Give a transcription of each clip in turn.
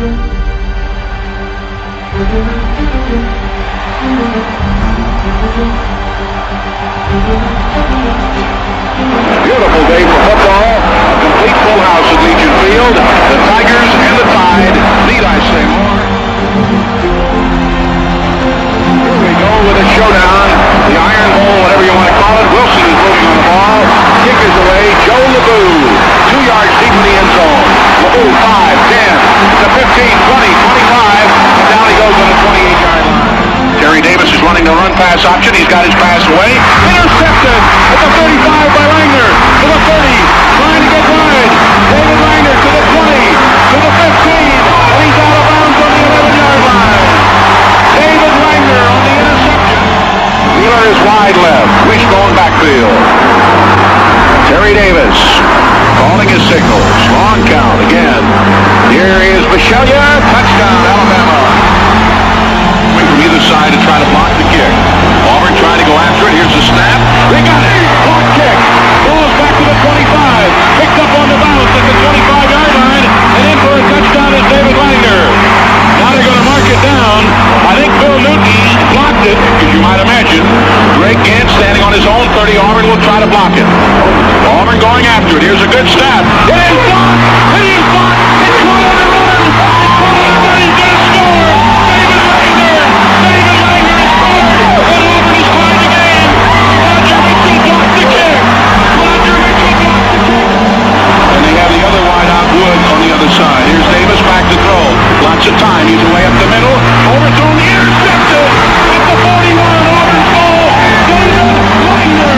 Beautiful day for football. A complete full house at Legion Field. The Tigers and the Tide. Need I say more? Here we go with a showdown. The Iron Bowl, whatever you want to call it. Wilson is moving on the ball. Kick is away. Joe LeBou, 2 yards deep in the end zone. LeBou, 5, 10, to 15, 20, 25, and down he goes on the 28-yard line. Terry Davis is running the run-pass option. He's got his pass away. Intercepted at the 35 by Langner. To the 30, trying to get wide. David Langner to the 20, to the 15, and he's out of bounds on the 11-yard line. David Langner on the interception. Wheeler is wide left. Wishbone backfield. Terry Davis calling his signals. Long count again. Here is Michelia. Touchdown, Alabama. From either side to try to block the kick. Auburn trying to go after it. Here's the snap. They got it. Block kick. Goes back to the 25. Picked up on the bounce at the 25-yard line. And in for a touchdown is David Langner. Now they're going to mark it down. I think Bill Newton blocked it, as you might imagine. Greg Gant standing on his own 30. Auburn will try to block it. Auburn going after it. Here's a good snap. It is blocked. It is blocked. It's caught on the run. It's caught on the run. He's going to score. David Langner. David Langner has scored. And Auburn is tied the game. Roger Mitchell blocked the kick. Roger Mitchell blocked the kick. And they have the other wide out Wood on the other side. Here's Davis back to throw. Lots of time. He's away up the middle. Overthrown. Intercepted. At the 41. Auburn's goal. David Langner.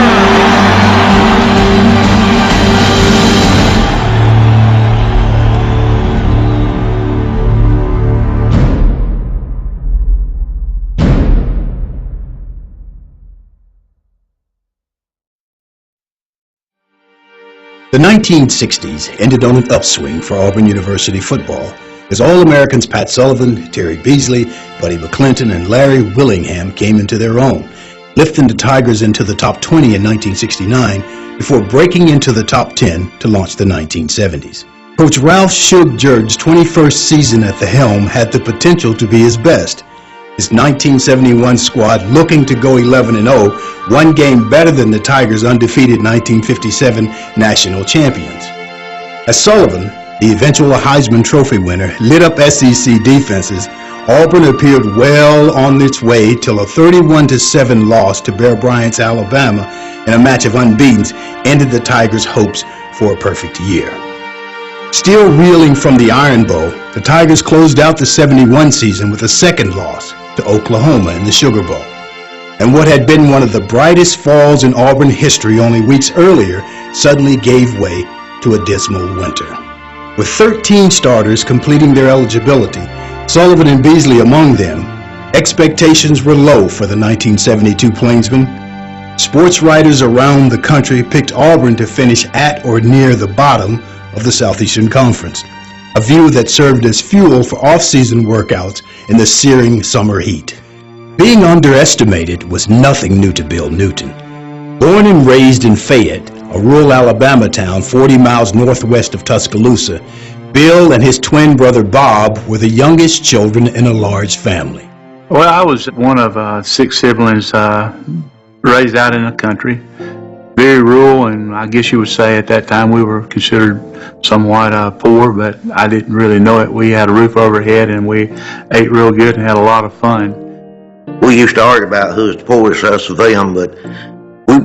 The 1960s ended on an upswing for Auburn University football as All-Americans Pat Sullivan, Terry Beasley, Buddy McClinton, and Larry Willingham came into their own, lifting the Tigers into the top 20 in 1969 before breaking into the top 10 to launch the 1970s. Coach Ralph Shug Jurg's 21st season at the helm had the potential to be his best. His 1971 squad looking to go 11-0, one game better than the Tigers' undefeated 1957 national champions. As Sullivan, the eventual Heisman Trophy winner, lit up SEC defenses, Auburn appeared well on its way till a 31-7 loss to Bear Bryant's Alabama in a match of unbeatens ended the Tigers' hopes for a perfect year. Still reeling from the Iron Bowl, the Tigers closed out the 71 season with a second loss to Oklahoma in the Sugar Bowl. And what had been one of the brightest falls in Auburn history only weeks earlier suddenly gave way to a dismal winter. With 13 starters completing their eligibility, Sullivan and Beasley among them, expectations were low for the 1972 Plainsmen. Sports writers around the country picked Auburn to finish at or near the bottom of the Southeastern Conference, a view that served as fuel for off-season workouts in the searing summer heat. Being underestimated was nothing new to Bill Newton. Born and raised in Fayette, a rural Alabama town 40 miles northwest of Tuscaloosa, Bill and his twin brother Bob were the youngest children in a large family. Well, I was one of 6 siblings raised out in the country. Very rural, and I guess you would say at that time we were considered somewhat poor, but I didn't really know it. We had a roof overhead, and we ate real good and had a lot of fun. We used to argue about who was the poorest, us or them, but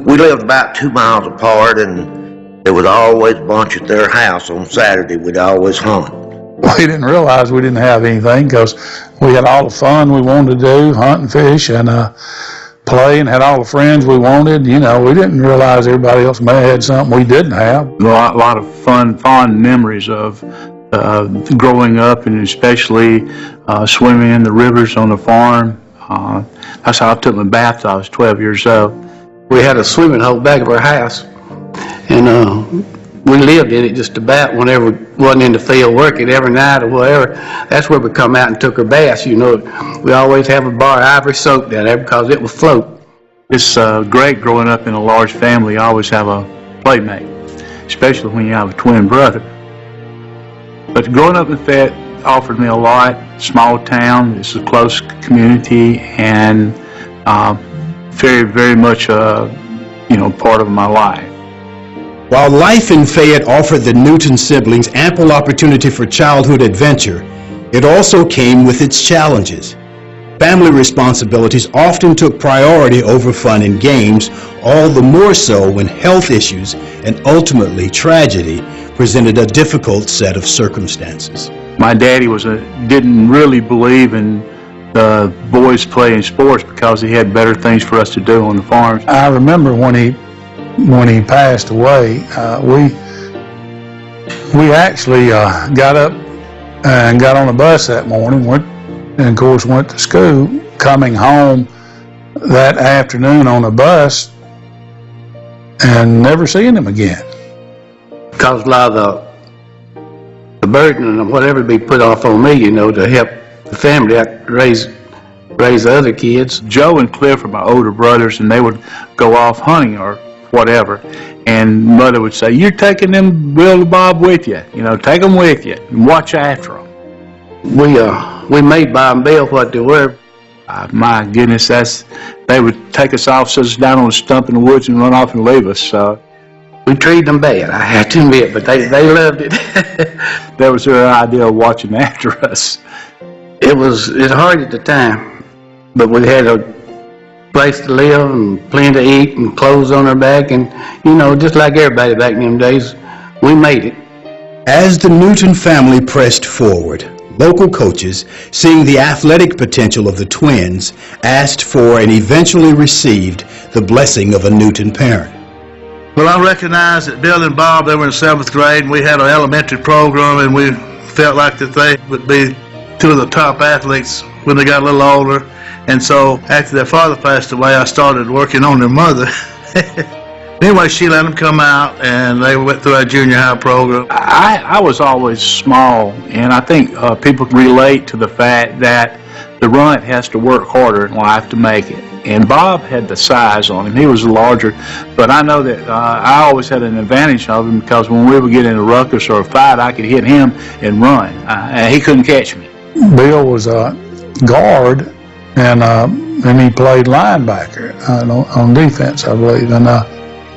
we lived about 2 miles apart, and there was always a bunch at their house on Saturday. We'd always hunt. We didn't realize we didn't have anything because we had all the fun we wanted to do, hunt and fish, and play, and had all the friends we wanted. You know, we didn't realize everybody else may have had something we didn't have. A lot of fun, fond memories of growing up, and especially swimming in the rivers on the farm. That's how I took my bath till I was 12 years old. We had a swimming hole back of our house, and we lived in it just about whenever we wasn't in the field working every night or whatever. That's where we come out and took our baths. You know, we always have a bar of ivory soap down there because it would float. It's great growing up in a large family. You always have a playmate, especially when you have a twin brother. But growing up in Fayette, offered me a lot. Small town, it's a close community, and very, very much part of my life. While life in Fayette offered the Newton siblings ample opportunity for childhood adventure, it also came with its challenges. Family responsibilities often took priority over fun and games, all the more so when health issues and ultimately tragedy presented a difficult set of circumstances. My daddy didn't really believe in the boys playing sports because he had better things for us to do on the farms. I remember when he passed away, we actually got up and got on a bus that morning, and of course went to school. Coming home that afternoon on a bus and never seeing him again. Because a lot of the burden and whatever be put off on me, to help the family raise the other kids. Joe and Cliff are my older brothers, and they would go off hunting or whatever, and Mother would say, "You're taking them Bill and Bob with you. Take them with you and watch after them." We made Bob and Bill what they were. My goodness, they would take us off, sit us down on a stump in the woods, and run off and leave us. We treated them bad, I have to admit, but they loved it. That was their idea of watching after us. It's hard at the time, but we had a place to live and plenty to eat and clothes on our back, and just like everybody back in them days, we made it. As the Newton family pressed forward, local coaches, seeing the athletic potential of the twins, asked for and eventually received the blessing of a Newton parent. Well, I recognized that Bill and Bob, they were in 7th grade, and we had an elementary program, and we felt like that they would be two of the top athletes when they got a little older. And so after their father passed away, I started working on their mother. Anyway, she let them come out, and they went through our junior high program. I was always small, and I think people relate to the fact that the runt has to work harder in life to make it. And Bob had the size on him. He was larger, but I know that I always had an advantage of him because when we would get in a ruckus or a fight, I could hit him and run. And he couldn't catch me. Bill was a guard, and he played linebacker on defense, I believe. And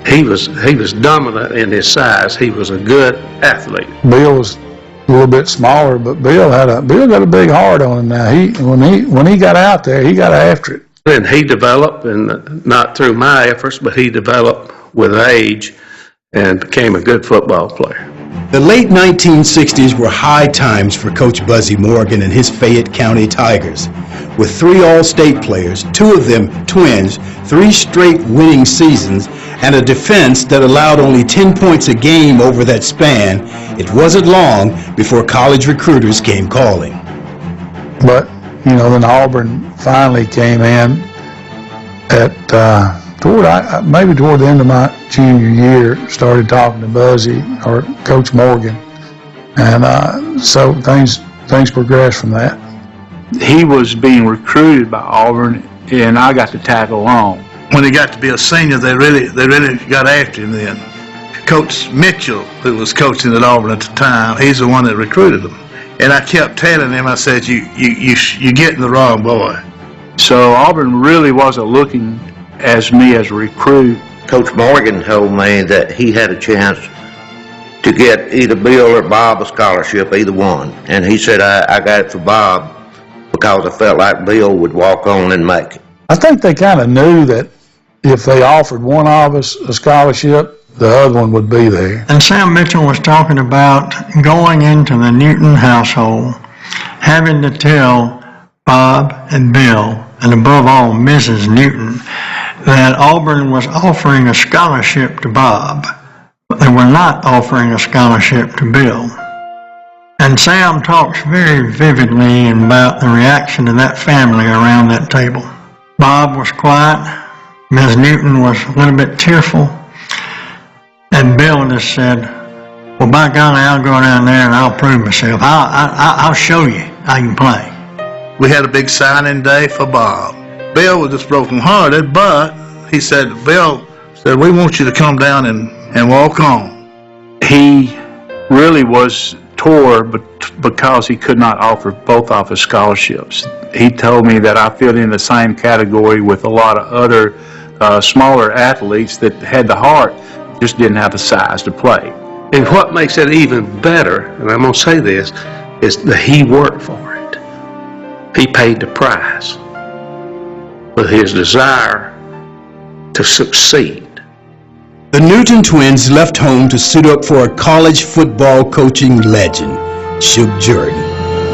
he was dominant in his size. He was a good athlete. Bill was a little bit smaller, but Bill got a big heart on him. Now when he got out there, he got after it. And he developed, and not through my efforts, but he developed with age and became a good football player. The late 1960s were high times for Coach Buzzy Morgan and his Fayette County Tigers. With 3 All-State players, 2 of them twins, 3 straight winning seasons, and a defense that allowed only 10 points a game over that span, it wasn't long before college recruiters came calling. But then Auburn finally came in at maybe toward the end of my junior year, started talking to Buzzy or Coach Morgan, and so things progressed from that. He was being recruited by Auburn, and I got to tag along. When he got to be a senior, they really got after him then. Coach Mitchell, who was coaching at Auburn at the time, he's the one that recruited him. And I kept telling him, I said, you're getting the wrong boy. So Auburn really wasn't looking as me as a recruit. Coach Morgan told me that he had a chance to get either Bill or Bob a scholarship, either one. And he said, I got it for Bob because I felt like Bill would walk on and make it. I think they kind of knew that if they offered one of us a scholarship, the other one would be there. And Sam Mitchell was talking about going into the Newton household, having to tell Bob and Bill, and above all Mrs. Newton, that Auburn was offering a scholarship to Bob, but they were not offering a scholarship to Bill. And Sam talks very vividly about the reaction of that family around that table. Bob was quiet, Ms. Newton was a little bit tearful, and Bill just said, well, by golly, I'll go down there and I'll prove myself. I'll show you I can play. We had a big signing day for Bob. Bill was just brokenhearted, but he said, Bill said, we want you to come down and walk on. He really was tore because he could not offer both of his scholarships. He told me that I fit in the same category with a lot of other smaller athletes that had the heart, just didn't have the size to play. And what makes it even better, and I'm going to say this, is that he worked for it. He paid the price with his desire to succeed. The Newton twins left home to suit up for a college football coaching legend, Shug Jordan,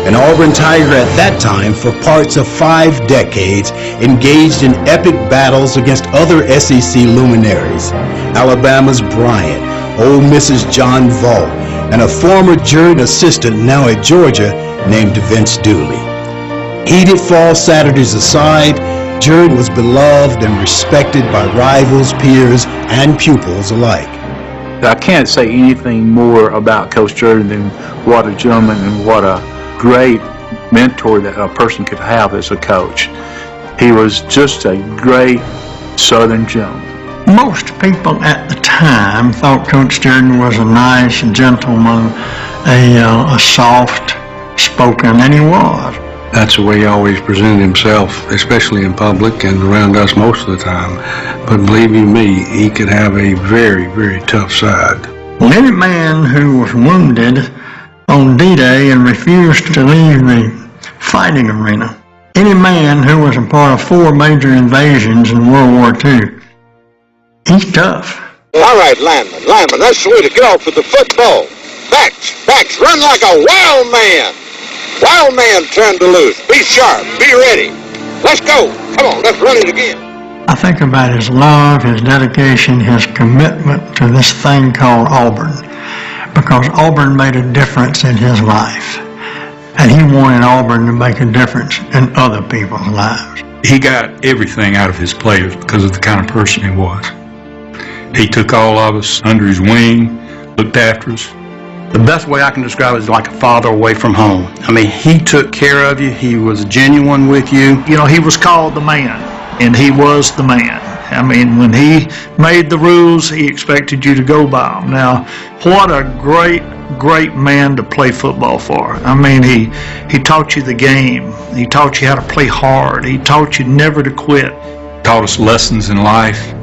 an Auburn Tiger at that time for parts of 5 decades, engaged in epic battles against other SEC luminaries, Alabama's Bryant, Ole Miss's John Vaught, and a former Jordan assistant now at Georgia named Vince Dooley. Heated fall Saturdays aside, Jordan was beloved and respected by rivals, peers, and pupils alike. I can't say anything more about Coach Jordan than what a gentleman and what a great mentor that a person could have as a coach. He was just a great Southern gentleman. Most people at the time thought Coach Jordan was a nice gentleman, a soft-spoken, and he was. That's the way he always presented himself, especially in public and around us most of the time. But believe you me, he could have a very, very tough side. Well, any man who was wounded on D-Day and refused to leave the fighting arena, any man who was a part of 4 major invasions in World War II, he's tough. All right, lineman, that's the way to get off with the football. Backs, run like a wild man. Wild man turned to loose. Be sharp, be ready. Let's go. Come on, let's run it again. I think about his love, his dedication, his commitment to this thing called Auburn, because Auburn made a difference in his life, and he wanted Auburn to make a difference in other people's lives. He got everything out of his players because of the kind of person he was. He took all of us under his wing, looked after us. The best way I can describe it is like a father away from home. I mean, he took care of you. He was genuine with you. You know, he was called the man, and he was the man. I mean, when he made the rules, he expected you to go by them. Now, what a great man to play football for. I mean, he taught you the game. He taught you how to play hard. He taught you never to quit. Taught us lessons in life,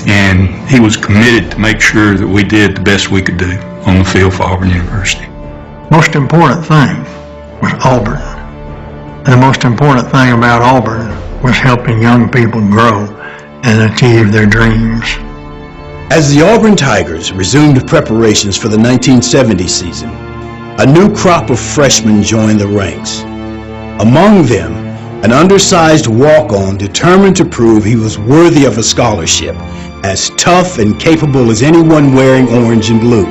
and he was committed to make sure that we did the best we could do on the field for Auburn University. Most important thing was Auburn. And the most important thing about Auburn was helping young people grow and achieve their dreams. As the Auburn Tigers resumed preparations for the 1970 season, a new crop of freshmen joined the ranks. Among them, an undersized walk-on determined to prove he was worthy of a scholarship, as tough and capable as anyone wearing orange and blue.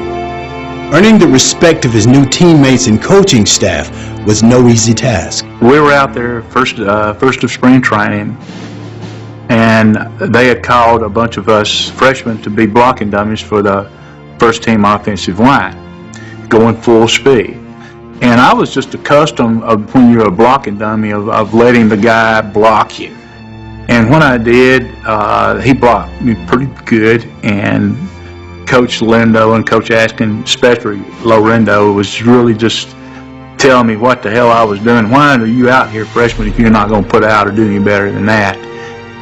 Earning the respect of his new teammates and coaching staff was no easy task. We were out there first of spring training, and they had called a bunch of us freshmen to be blocking dummies for the first team offensive line, going full speed. And I was just accustomed of when you're a blocking dummy of letting the guy block you. And when I did, he blocked me pretty good, and Coach Lindo and Coach Askin, especially Lorendo, was really just telling me what the hell I was doing. Why are you out here, freshman, if you're not going to put out or do any better than that?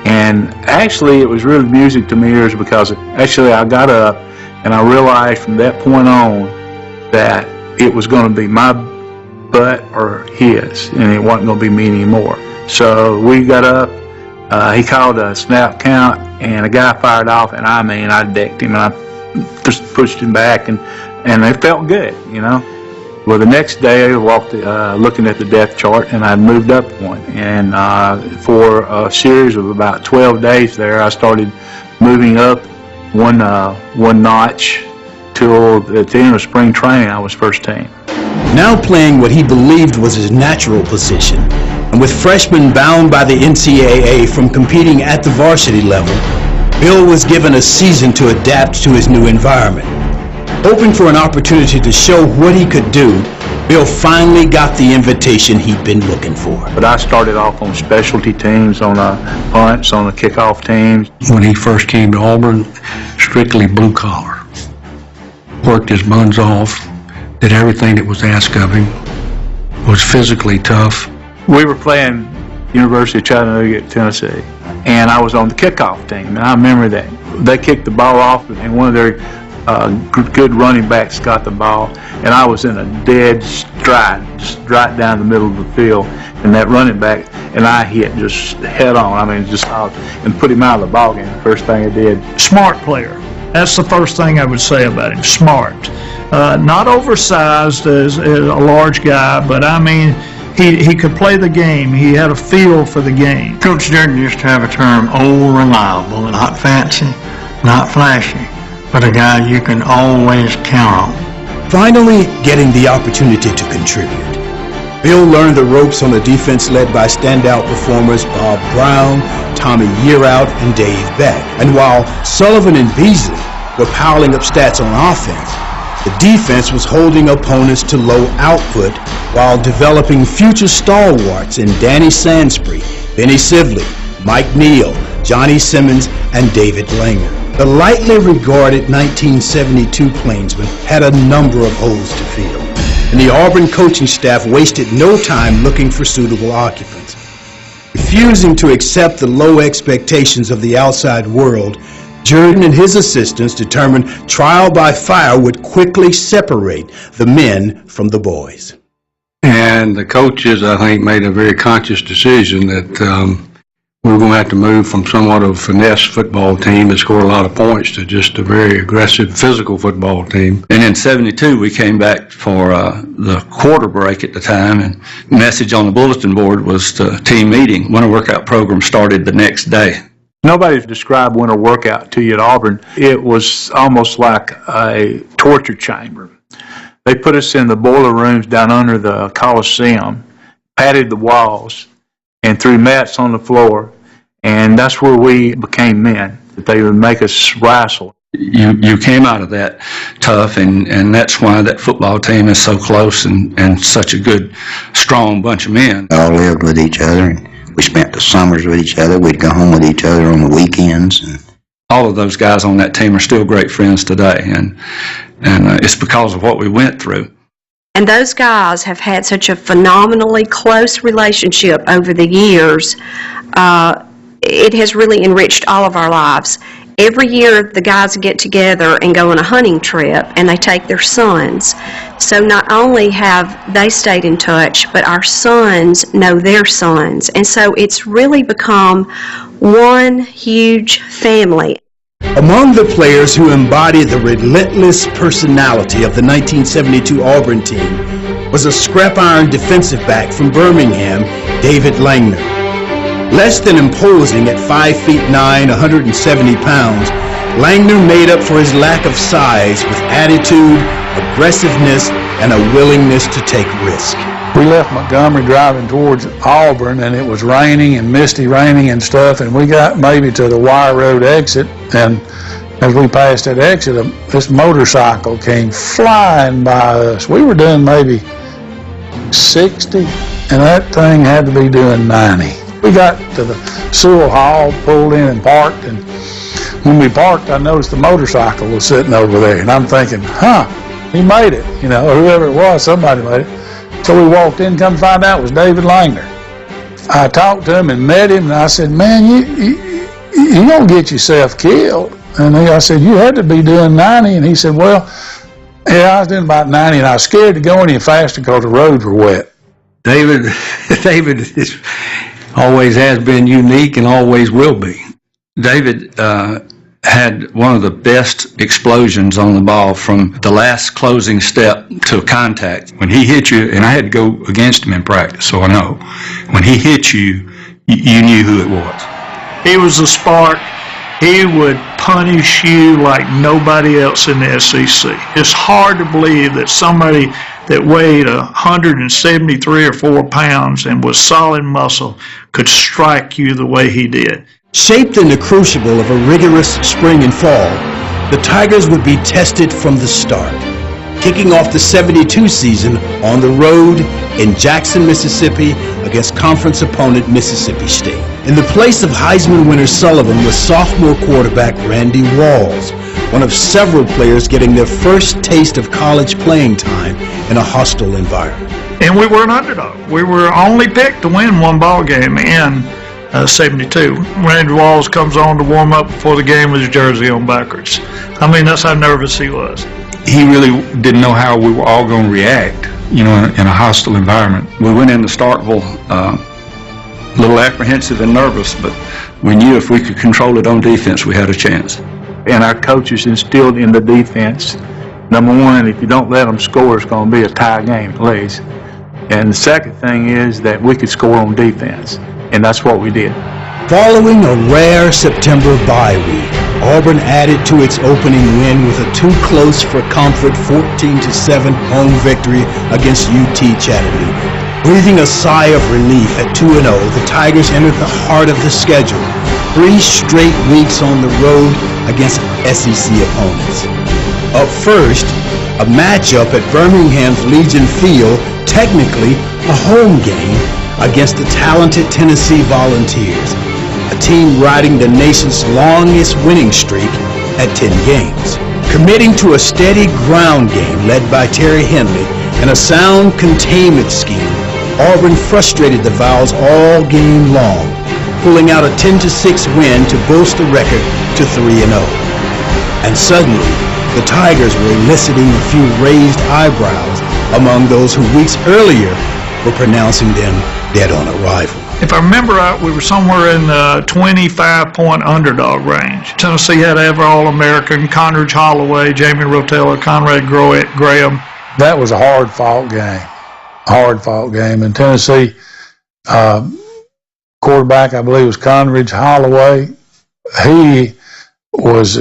And actually, it was really music to my ears, because actually I got up and I realized from that point on that it was going to be my butt or his, and it wasn't going to be me anymore. So we got up. He called a snap count, and a guy fired off, and I decked him, and I just pushed him back, and it felt good, you know. Well, the next day I walked looking at the depth chart, and I moved up one, and for a series of about 12 days there, I started moving up one notch till at the end of spring training I was first team. Now playing what he believed was his natural position, and with freshmen bound by the NCAA from competing at the varsity level, Bill was given a season to adapt to his new environment. Hoping for an opportunity to show what he could do, Bill finally got the invitation he'd been looking for. But I started off on specialty teams, on punts, on the kickoff teams. When he first came to Auburn, strictly blue collar. Worked his buns off, did everything that was asked of him, was physically tough. We were playing University of Chattanooga at Tennessee, and I was on the kickoff team, and I remember that. They kicked the ball off, and one of their good running backs got the ball, and I was in a dead stride, just right down the middle of the field, and that running back, and I hit just head on. I mean, just and put him out of the ball game. The first thing I did. Smart player. That's the first thing I would say about him. Smart. Not oversized as a large guy, but I mean, he could play the game. He had a feel for the game. Coach Jordan used to have a term, old reliable, not fancy, not flashy, but a guy you can always count on. Finally, getting the opportunity to contribute. Bill learned the ropes on a defense led by standout performers Bob Brown, Tommy Yearout, and Dave Beck. And while Sullivan and Beasley were piling up stats on offense, the defense was holding opponents to low output while developing future stalwarts in Danny Sansbury, Benny Sibley, Mike Neal, Johnny Simmons, and David Langer. The lightly regarded 1972 Plainsmen had a number of holes to fill, and the Auburn coaching staff wasted no time looking for suitable occupants. Refusing to accept the low expectations of the outside world, Jordan and his assistants determined trial by fire would quickly separate the men from the boys. And the coaches, I think, made a very conscious decision that we were going to have to move from somewhat of a finesse football team that scored a lot of points to just a very aggressive physical football team. And in '72, we came back for the quarter break at the time, and the message on the bulletin board was the team meeting. Winter workout program started the next day. Nobody's described winter workout to you at Auburn. It was almost like a torture chamber. They put us in the boiler rooms down under the Coliseum, padded the walls, and threw mats on the floor, and that's where we became men. They would make us wrestle. You came out of that tough, and that's why that football team is so close and such a good, strong bunch of men. We all lived with each other, and we spent the summers with each other. We'd go home with each other on the weekends. And all of those guys on that team are still great friends today, and it's because of what we went through. And those guys have had such a phenomenally close relationship over the years. It has really enriched all of our lives. Every year the guys get together and go on a hunting trip, and they take their sons. So not only have they stayed in touch, but our sons know their sons. And so it's really become one huge family. Among the players who embodied the relentless personality of the 1972 Auburn team was a scrap-iron defensive back from Birmingham, David Langer. Less than imposing at 5'9", 170 pounds, Langer made up for his lack of size with attitude, aggressiveness, and a willingness to take risk. We left Montgomery driving towards Auburn, and it was raining and misty raining and stuff, and we got maybe to the Wire Road exit, and as we passed that exit, this motorcycle came flying by us. We were doing maybe 60, and that thing had to be doing 90. We got to the Sewell Hall, pulled in and parked, and when we parked, I noticed the motorcycle was sitting over there, and I'm thinking, he made it, or whoever it was, somebody made it. So we walked in, come find out it was David Langer. I talked to him and met him, and I said, man, you don't get yourself killed. And I said, you had to be doing 90. And he said, well, yeah, I was doing about 90, and I was scared to go any faster because the roads were wet. David always has been unique and always will be. David had one of the best explosions on the ball from the last closing step to contact. When he hit you, and I had to go against him in practice, so I know, when he hit you, you knew who it was. He was a spark. He would punish you like nobody else in the SEC. It's hard to believe that somebody that weighed 173 or 4 pounds and was solid muscle could strike you the way he did. Shaped in the crucible of a rigorous spring and fall, the Tigers would be tested from the start, kicking off the '72 season on the road in Jackson, Mississippi against conference opponent Mississippi State. In the place of Heisman winner Sullivan was sophomore quarterback Randy Walls, one of several players getting their first taste of college playing time in a hostile environment. And we were an underdog. We were only picked to win one ball game in 72. Randy Walls comes on to warm up before the game with his jersey on backwards. I mean, that's how nervous he was. He really didn't know how we were all going to react, in a hostile environment. We went into Starkville a little apprehensive and nervous, but we knew if we could control it on defense, we had a chance. And our coaches instilled in the defense, number one, if you don't let them score, it's going to be a tie game at least. And the second thing is that we could score on defense, and that's what we did. Following a rare September bye week, Auburn added to its opening win with a too close for comfort 14-7 home victory against UT Chattanooga. Breathing a sigh of relief at 2-0, the Tigers entered the heart of the schedule. 3 straight weeks on the road against SEC opponents. Up first, a matchup at Birmingham's Legion Field, technically a home game against the talented Tennessee Volunteers, a team riding the nation's longest winning streak at 10 games. Committing to a steady ground game led by Terry Henley and a sound containment scheme, Auburn frustrated the Vols all game long, pulling out a 10-6 win to boost the record to 3-0. And suddenly, the Tigers were eliciting a few raised eyebrows among those who weeks earlier were pronouncing them dead on arrival. If I remember right, we were somewhere in the 25-point underdog range. Tennessee had ever All-American, Conridge Holloway, Jamie Rotella, Conrad Graham. That was a hard-fought game. Hard-fought game. And Tennessee, quarterback, I believe, was Conridge Holloway. He was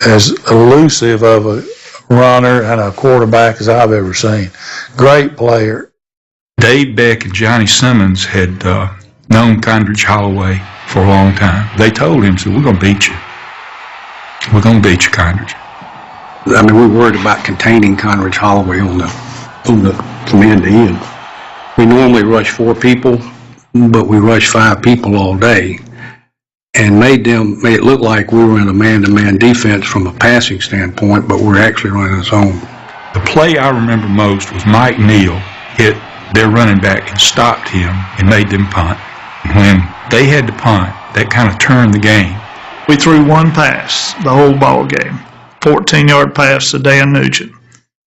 as elusive of a runner and a quarterback as I've ever seen. Great player. Dave Beck and Johnny Simmons had known Conridge Holloway for a long time. They told him, said, we're going to beat you. We're going to beat you, Conridge. I mean, we were worried about containing Conridge Holloway from end to end. We normally rush 4 people, but we rushed 5 people all day and made it look like we were in a man-to-man defense from a passing standpoint, but we're actually running a zone. The play I remember most was Mike Neal hit their running back and stopped him and made them punt. And when they had to punt, that kind of turned the game. We threw one pass the whole ball game, 14-yard pass to Dan Nugent.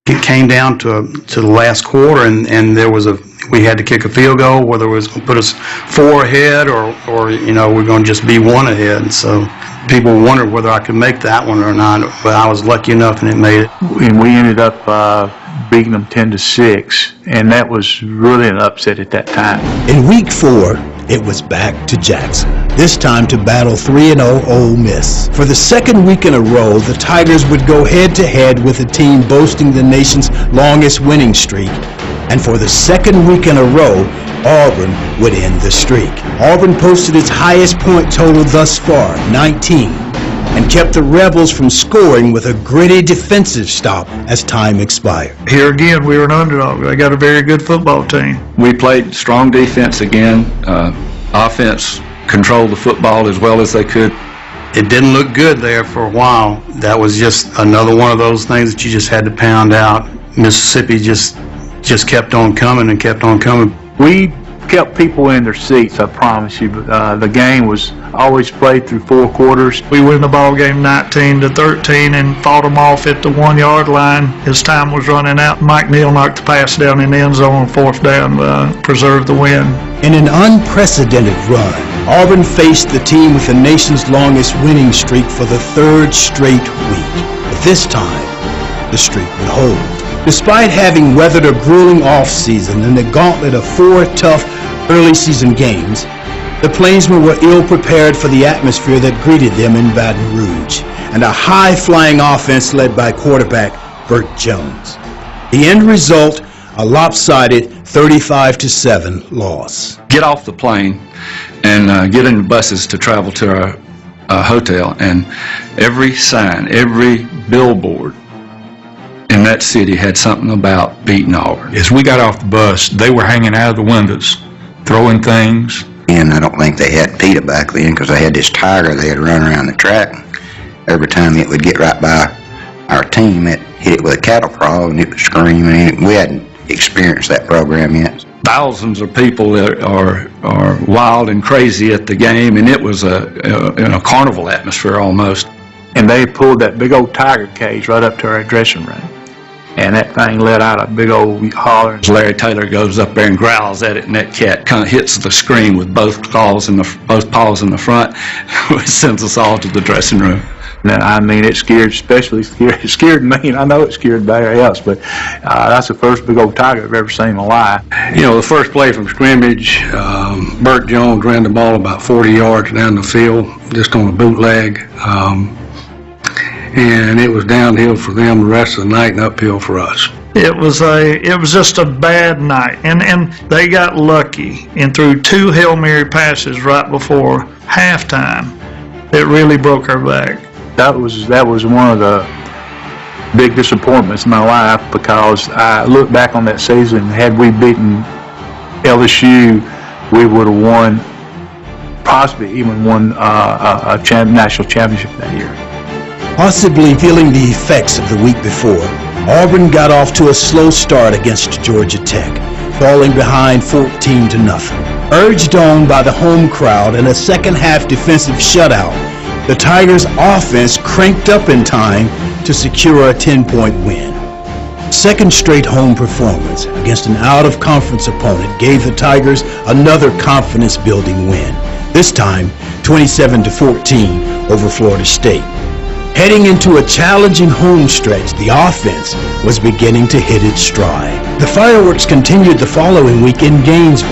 It came down to the last quarter, and we had to kick a field goal, whether it was going to put us 4 ahead or we're going to just be 1 ahead. And so people wondered whether I could make that one or not, but I was lucky enough and it made it. And we ended up beating them 10-6, and that was really an upset at that time. In week 4, it was back to Jackson, this time to battle 3-0 Ole Miss. For the second week in a row, the Tigers would go head-to-head with a team boasting the nation's longest winning streak, and for the second week in a row, Auburn would end the streak. Auburn posted its highest point total thus far, 19, and kept the Rebels from scoring with a gritty defensive stop as time expired. Here again, we were an underdog. They got a very good football team. We played strong defense again. Offense controlled the football as well as they could. It didn't look good there for a while. That was just another one of those things that you just had to pound out. Mississippi just kept on coming and kept on coming. We kept people in their seats, I promise you. The game was always played through 4 quarters. We win the ball game 19-13 and fought them off at the 1-yard line. His time was running out. Mike Neal knocked the pass down in the end zone on 4th down, preserved the win. In an unprecedented run, Auburn faced the team with the nation's longest winning streak for the 3rd straight week. But this time, the streak would hold. Despite having weathered a grueling offseason and the gauntlet of 4 tough early season games, the Plainsmen were ill-prepared for the atmosphere that greeted them in Baton Rouge, and a high-flying offense led by quarterback Burt Jones. The end result, a lopsided 35-7 loss. Get off the plane and get in the buses to travel to our hotel, and every sign, every billboard in that city had something about beating Auburn. As we got off the bus, they were hanging out of the windows, throwing things. And I don't think they had PETA back then because they had this tiger they had run around the track. every time it would get right by our team, it hit it with a cattle prod and it would scream, and we hadn't experienced that program yet. Thousands of people are wild and crazy at the game, and it was in a carnival atmosphere almost. And they pulled that big old tiger cage right up to our dressing room. And that thing let out a big old holler. Larry Taylor goes up there and growls at it, and that cat kind of hits the screen with both paws in the front, which sends us all to the dressing room. And I mean, it scared me, and I know it scared everybody else, but that's the first big old tiger I've ever seen in my life. You know, the first play from scrimmage, Burt Jones ran the ball about 40 yards down the field, just on a bootleg. And it was downhill for them the rest of the night and uphill for us. It was just a bad night, and they got lucky and threw 2 Hail Mary passes right before halftime. It really broke our back. That was one of the big disappointments in my life, because I look back on that season. Had we beaten LSU, we would have won, possibly even won a national championship that year. Possibly feeling the effects of the week before, Auburn got off to a slow start against Georgia Tech, falling behind 14-0. Urged on by the home crowd and a second-half defensive shutout, the Tigers' offense cranked up in time to secure a 10-point win. Second straight home performance against an out-of-conference opponent gave the Tigers another confidence-building win, this time 27-14 over Florida State. Heading into a challenging home stretch, the offense was beginning to hit its stride. The fireworks continued the following week in Gainesville.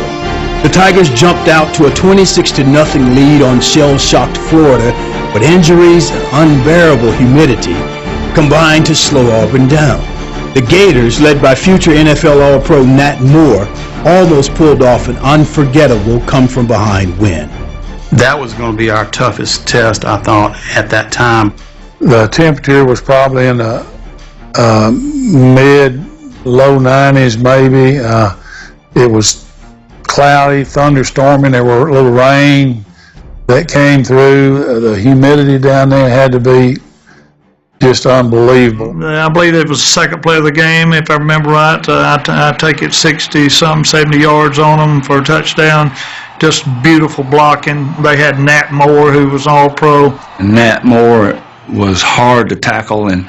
The Tigers jumped out to a 26-0 lead on shell-shocked Florida, but injuries and unbearable humidity combined to slow Auburn down. The Gators, led by future NFL All-Pro Nat Moore, almost pulled off an unforgettable come-from-behind win. That was going to be our toughest test, I thought, at that time. The temperature was probably in the mid-low 90s maybe. It was cloudy, thunderstorming. There were a little rain that came through. The humidity down there had to be just unbelievable. I believe it was the second play of the game, if I remember right. I take it 60-some, 70 yards on them for a touchdown. Just beautiful blocking. They had Nat Moore, who was All-Pro. Nat Moore was hard to tackle, and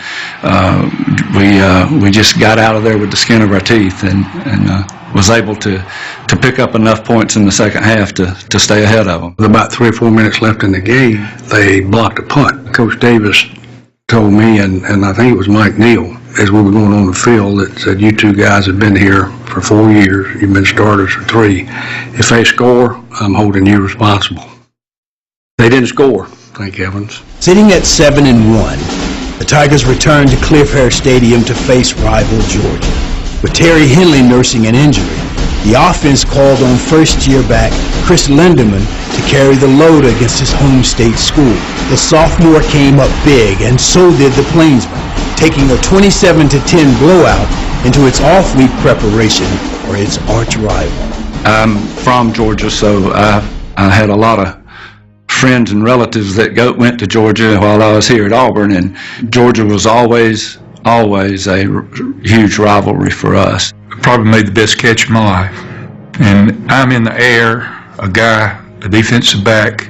we just got out of there with the skin of our teeth, and was able to pick up enough points in the second half to stay ahead of them. With about 3 or 4 minutes left in the game, they blocked a punt. Coach Davis told me, and I think it was Mike Neal, as we were going on the field, that said, "You two guys have been here for 4 years. You've been starters for 3. If they score, I'm holding you responsible." They didn't score, thank heavens. Sitting at 7-1, the Tigers returned to Clearfair Stadium to face rival Georgia. With Terry Henley nursing an injury, the offense called on first-year back Chris Lindemann to carry the load against his home state school. The sophomore came up big, and so did the Plainsman, taking a 27-10 blowout into its off-week preparation for its arch-rival. I'm from Georgia, so I had a lot of friends and relatives that went to Georgia while I was here at Auburn, and Georgia was always a huge rivalry for us. Probably made the best catch of my life. And I'm in the air, a defensive back,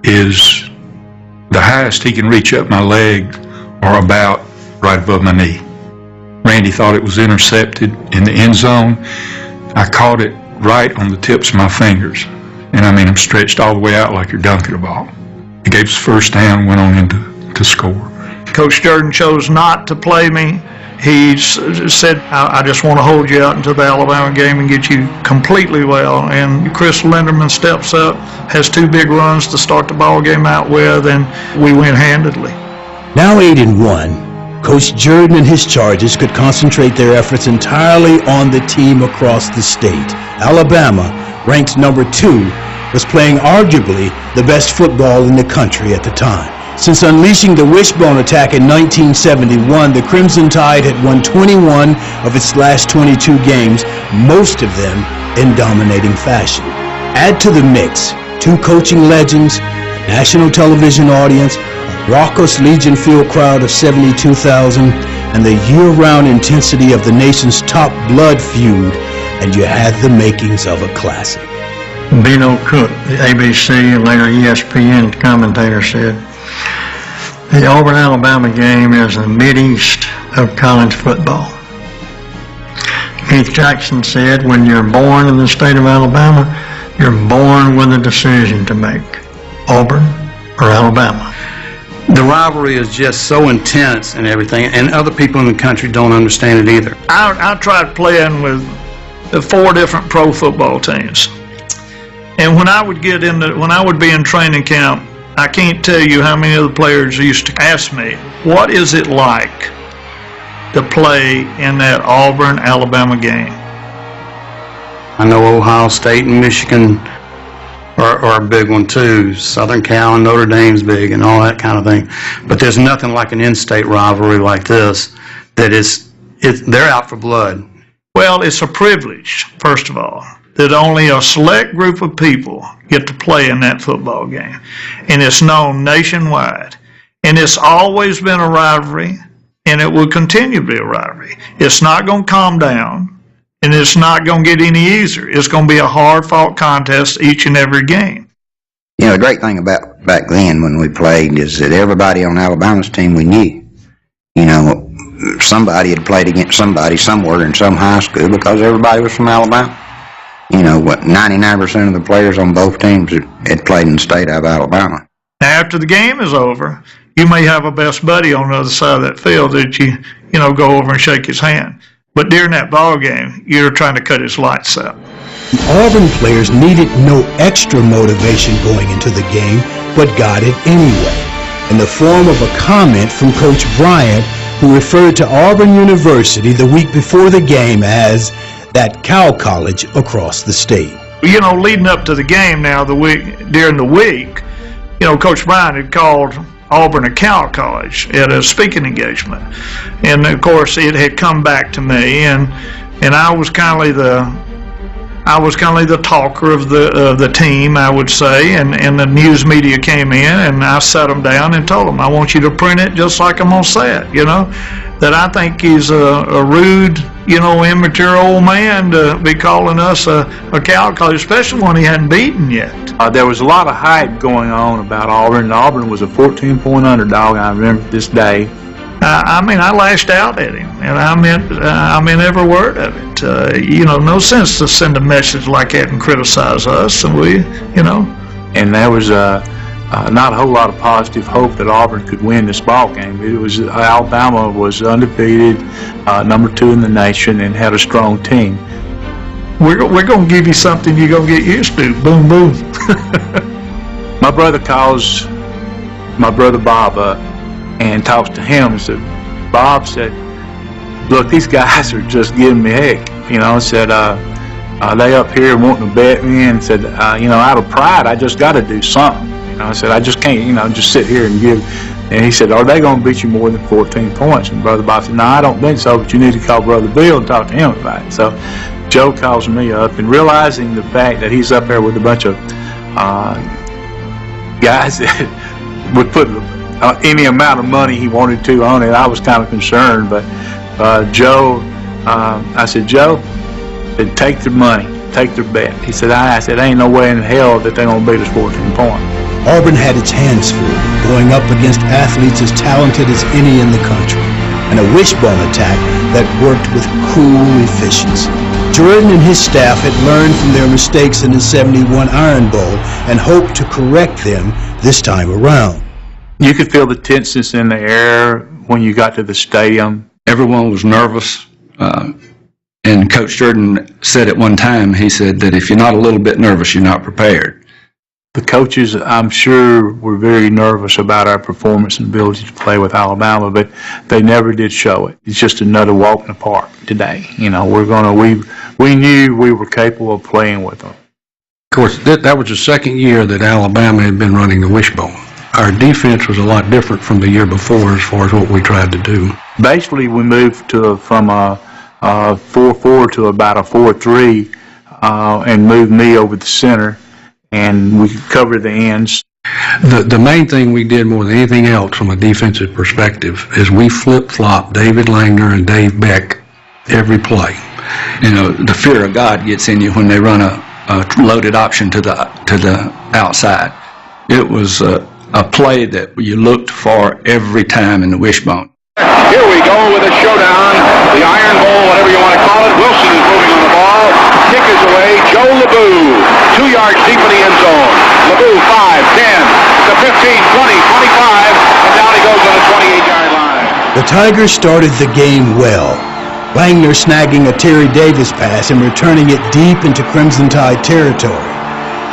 is the highest he can reach up my leg or about right above my knee. Randy thought it was intercepted in the end zone. I caught it right on the tips of my fingers. And I mean, I'm stretched all the way out like you're dunking a ball. He gave us first down, went on in to score. Coach Jordan chose not to play me. He said, I just want to hold you out until the Alabama game and get you completely well. And Chris Lindemann steps up, has 2 big runs to start the ball game out with, and we win handedly. Now 8-1, Coach Jordan and his Chargers could concentrate their efforts entirely on the team across the state. Alabama, ranked number 2, was playing arguably the best football in the country at the time. Since unleashing the wishbone attack in 1971, the Crimson Tide had won 21 of its last 22 games, most of them in dominating fashion. Add to the mix 2 coaching legends, a national television audience, a raucous Legion Field crowd of 72,000, and the year-round intensity of the nation's top blood feud, and you had the makings of a classic. Bino Cook, the ABC and later ESPN commentator, said, "The Auburn-Alabama game is the Mideast of college football." Keith Jackson said, "When you're born in the state of Alabama, you're born with a decision to make, Auburn or Alabama." The rivalry is just so intense and everything, and other people in the country don't understand it either. I tried playing with the 4 different pro football teams. And when I would be in training camp, I can't tell you how many of the players used to ask me, what is it like to play in that Auburn-Alabama game? I know Ohio State and Michigan are a big one too. Southern Cal and Notre Dame's big and all that kind of thing. But there's nothing like an in-state rivalry like this that they're out for blood. Well, it's a privilege, first of all, that only a select group of people get to play in that football game. And it's known nationwide. And it's always been a rivalry, and it will continue to be a rivalry. It's not going to calm down, and it's not going to get any easier. It's going to be a hard-fought contest each and every game. You know, the great thing about back then when we played is that everybody on Alabama's team we knew. You know, somebody had played against somebody somewhere in some high school because everybody was from Alabama. You know, 99% of the players on both teams had played in the state of Alabama. After the game is over, you may have a best buddy on the other side of that field that you go over and shake his hand. But during that ball game, you're trying to cut his lights out. Auburn players needed no extra motivation going into the game, but got it anyway, in the form of a comment from Coach Bryant, who referred to Auburn University the week before the game as that cow college across the state. You know, leading up to the game now, during the week, Coach Bryant had called Auburn a cow college at a speaking engagement, and of course it had come back to me, and I was kind of the talker of the team, I would say, and the news media came in, and I sat them down and told them, I want you to print it just like I'm gonna say it, that I think he's a rude, immature old man to be calling us a cow college, especially when he hadn't beaten yet. There was a lot of hype going on about Auburn. Auburn was a 14-point underdog, I remember this day. I lashed out at him, and I meant every word of it. No sense to send a message like that and criticize us, and And there was not a whole lot of positive hope that Auburn could win this ball game. It was Alabama was undefeated, number 2 in the nation, and had a strong team. We're going to give you something you're going to get used to. Boom, boom. My brother calls my brother Bob up and talks to him. And said, Bob said, look, these guys are just giving me heck. Said, they up here wanting to bet me, and said, out of pride, I just got to do something. I said, I just can't, just sit here and give. And he said, are they going to beat you more than 14 points? And Brother Bob said, no, I don't think so, but you need to call Brother Bill and talk to him about it. So Joe calls me up, and realizing the fact that he's up there with a bunch of guys that would put any amount of money he wanted to on it, I was kind of concerned. But Joe, I said, Joe, take their money, take their bet. He said, I said, ain't no way in hell that they're going to beat us 14 points. Auburn had its hands full, going up against athletes as talented as any in the country, and a wishbone attack that worked with cool efficiency. Jordan and his staff had learned from their mistakes in the 71 Iron Bowl and hoped to correct them this time around. You could feel the tenseness in the air when you got to the stadium. Everyone was nervous, and Coach Jordan said at one time, he said that if you're not a little bit nervous, you're not prepared. The coaches, I'm sure, were very nervous about our performance and ability to play with Alabama, but they never did show it. It's just another walk in the park today. We knew we were capable of playing with them. Of course, that was the second year that Alabama had been running the wishbone. Our defense was a lot different from the year before as far as what we tried to do. Basically, we moved from a 4-4 to about a 4-3 and moved me over the center, and we could cover the ends. The main thing we did more than anything else from a defensive perspective is we flip-flopped David Langner and Dave Beck every play. You know, the fear of God gets in you when they run a loaded option to the outside. It was a play that you looked for every time in the wishbone. Here we go with a showdown. The iron bowl, whatever you want to call it. Wilson is moving on the ball. Kick is away. Joe LeBou, 2 yards deep in the end zone. LeBou, 5, 10, to 15, 20, 25, and down he goes on the 28-yard line. The Tigers started the game well. Langner snagging a Terry Davis pass and returning it deep into Crimson Tide territory.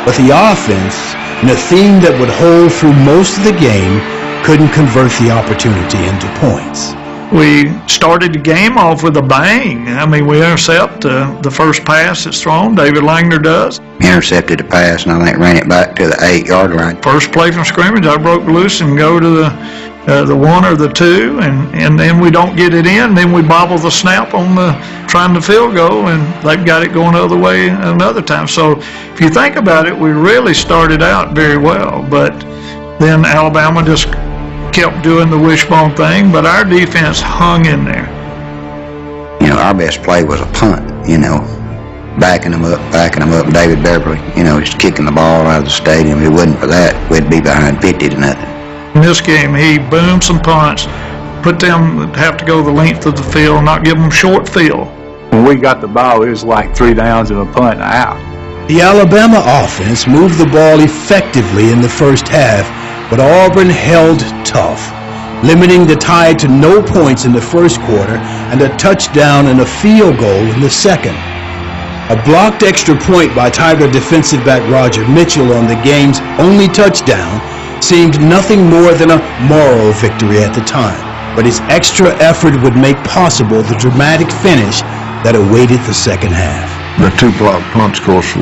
But the offense, in a theme that would hold through most of the game, couldn't convert the opportunity into points. We started the game off with a bang. I mean, we intercept the first pass that's thrown. David Langner does. Intercepted the pass, and I think ran it back to the 8-yard line. First play from scrimmage, I broke loose and go to the 1 or the 2, and then we don't get it in. Then we bobble the snap on trying to field goal, and they've got it going the other way another time. So if you think about it, we really started out very well, but then Alabama just kept doing the wishbone thing, but our defense hung in there. You know, our best play was a punt, you know, backing them up. David Beverly, you know, just kicking the ball out of the stadium. If it wasn't for that, we'd be behind 50 to nothing. In this game, he boomed some punts, put them have to go the length of the field, not give them short field. When we got the ball, it was like 3 downs and a punt and out. The Alabama offense moved the ball effectively in the first half, but Auburn held tough, limiting the Tide to no points in the first quarter and a touchdown and a field goal in the second. A blocked extra point by Tiger defensive back Roger Mitchell on the game's only touchdown seemed nothing more than a moral victory at the time, but his extra effort would make possible the dramatic finish that awaited the second half. The 2 block punts, of course,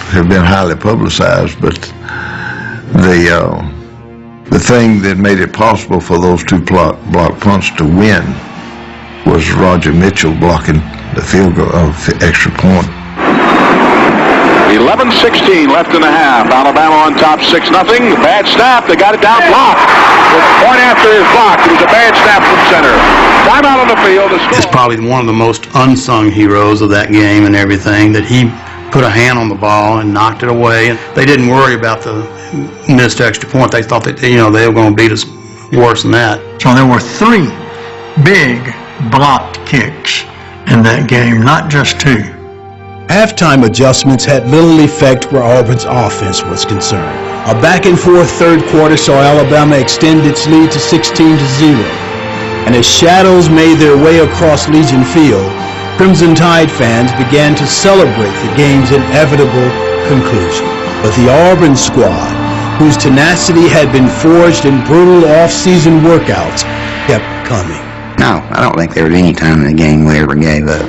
have been highly publicized, but the thing that made it possible for those 2 block punts to win was Roger Mitchell blocking the field goal of the extra point. 11:16 left in the half. Alabama on top 6-0. Bad snap. They got it down blocked. The point after is blocked. It was a bad snap from center. Timeout on the field. It's probably one of the most unsung heroes of that game and everything, that he put a hand on the ball and knocked it away. And they didn't worry about the missed extra point. They thought that, you know, they were going to beat us worse than that. So there were 3 big blocked kicks in that game, not just 2. Halftime adjustments had little effect where Auburn's offense was concerned. A back-and-forth third quarter saw Alabama extend its lead to 16-0. And as shadows made their way across Legion Field, Crimson Tide fans began to celebrate the game's inevitable conclusion. But the Auburn squad, whose tenacity had been forged in brutal off-season workouts, kept coming. No, I don't think there was any time in the game we ever gave up.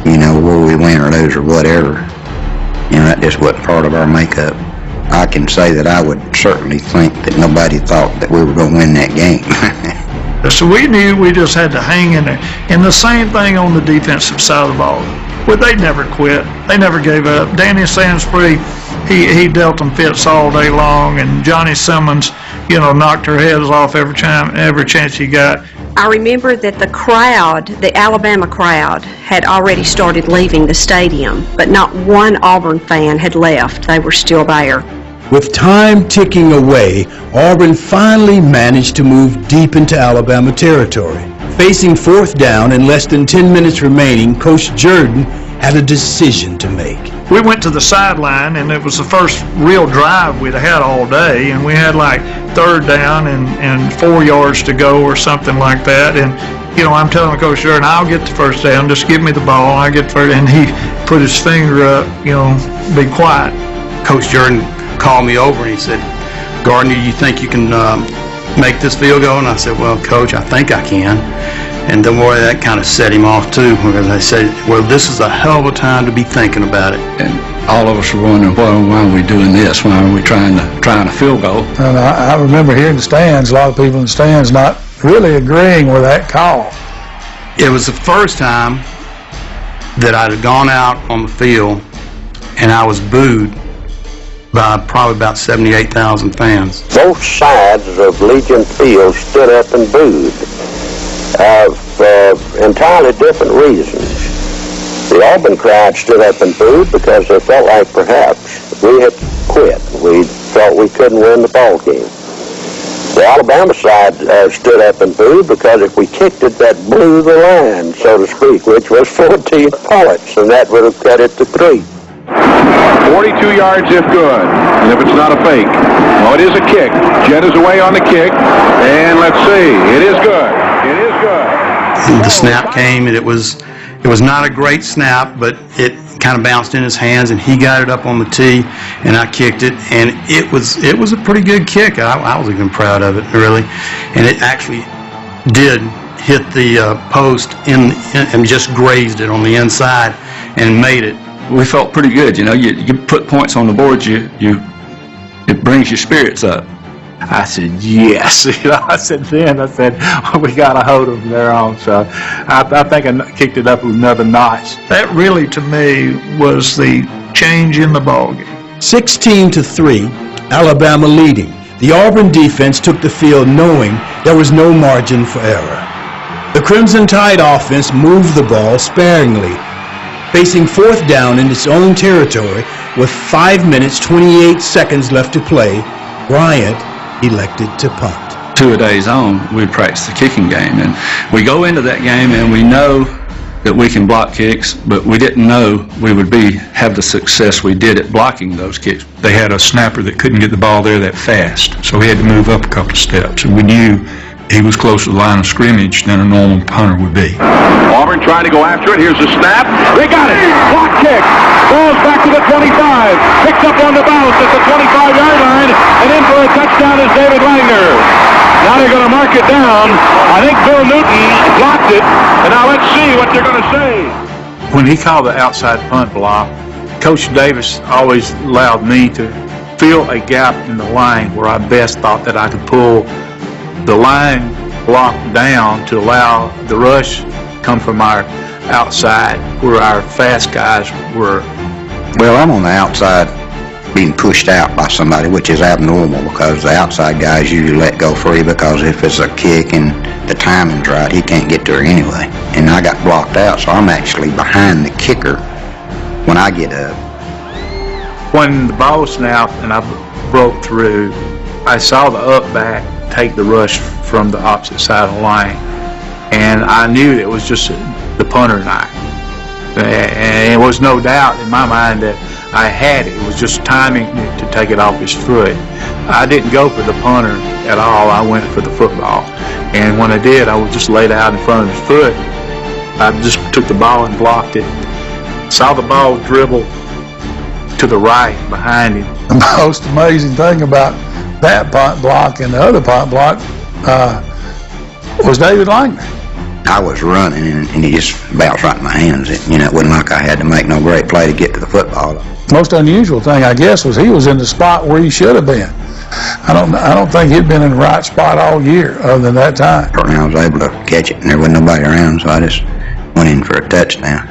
You know, whether we win or lose or whatever, you know, that just wasn't part of our makeup. I can say that I would certainly think that nobody thought that we were going to win that game. So we knew we just had to hang in there. And the same thing on the defensive side of the ball. Well, they never quit. They never gave up. Danny Sansbury, he dealt them fits all day long, and Johnny Simmons, you know, knocked their heads off every chance he got. I remember that the crowd, the Alabama crowd, had already started leaving the stadium, but not one Auburn fan had left. They were still there. With time ticking away, Auburn finally managed to move deep into Alabama territory. Facing 4th down and less than 10 minutes remaining, Coach Jordan had a decision to make. We went to the sideline, and it was the first real drive we'd had all day, and we had like 3rd down and 4 yards to go or something like that. And, you know, I'm telling Coach Jordan, I'll get the first down, just give me the ball, I get first. And he put his finger up, you know, be quiet. Coach Jordan called me over and he said, "Gardner, you think you can make this field goal?" And I said, "Well, Coach, I think I can." And then boy, that kind of set him off too, because I said, "Well, this is a hell of a time to be thinking about it." And all of us were wondering, why are we doing this? Why are we trying a field goal? And I remember here in the stands, a lot of people in the stands not really agreeing with that call. It was the first time that I'd gone out on the field and I was booed by probably about 78,000 fans. Both sides of Legion Field stood up and booed for entirely different reasons. The Auburn crowd stood up and booed because they felt like perhaps we had quit. We thought we couldn't win the ball game. The Alabama side stood up and booed because if we kicked it, that blew the line, so to speak, which was 14 bullets, and that would have cut it to 3. 42 yards if good, and if it's not a fake. No, it is a kick. Jett is away on the kick, and let's see, it is good. It is good. The snap came, and it was not a great snap, but it kind of bounced in his hands, and he got it up on the tee, and I kicked it, and it was a pretty good kick. I was even proud of it, really, and it actually did hit the post and just grazed it on the inside and made it. We felt pretty good, you know. You put points on the board, it brings your spirits up. I said, yes. I said, we got a hold of them there on. So I think I kicked it up another notch. That really, to me, was the change in the ballgame. 16-3, Alabama leading. The Auburn defense took the field knowing there was no margin for error. The Crimson Tide offense moved the ball sparingly, facing fourth down in its own territory with 5 minutes 28 seconds left to play. Bryant elected to punt. 2 days on, we practice the kicking game, and we go into that game and we know that we can block kicks, but we didn't know we would have the success we did at blocking those kicks. They had a snapper that couldn't get the ball there that fast, so we had to move up a couple of steps, and we knew he was closer to the line of scrimmage than a normal punter would be. Auburn trying to go after it. Here's the snap. They got it. Block kick. Falls back to the 25. Picks up on the bounce at the 25-yard line. And in for a touchdown is David Langner. Now they're going to mark it down. I think Bill Newton blocked it. And now let's see what they're going to say. When he called the outside punt block, Coach Davis always allowed me to fill a gap in the line where I best thought that I could pull the line block down to allow the rush come from our outside where our fast guys were. Well, I'm on the outside being pushed out by somebody, which is abnormal because the outside guys usually let go free because if it's a kick and the timing's right, he can't get to her anyway. And I got blocked out, so I'm actually behind the kicker when I get up. When the ball snapped and I broke through, I saw the up back take the rush from the opposite side of the line, and I knew it was just the punter and I. And there was no doubt in my mind that I had it. It was just timing to take it off his foot. I didn't go for the punter at all. I went for the football. And when I did, I was just laid out in front of his foot. I just took the ball and blocked it. Saw the ball dribble to the right behind him. The most amazing thing about that punt block and the other punt block was David Langner. I was running and he just bounced right in my hands. It wasn't like I had to make no great play to get to the football. Most unusual thing, I guess, was he was in the spot where he should have been. I don't think he'd been in the right spot all year other than that time. And I was able to catch it and there wasn't nobody around, so I just went in for a touchdown.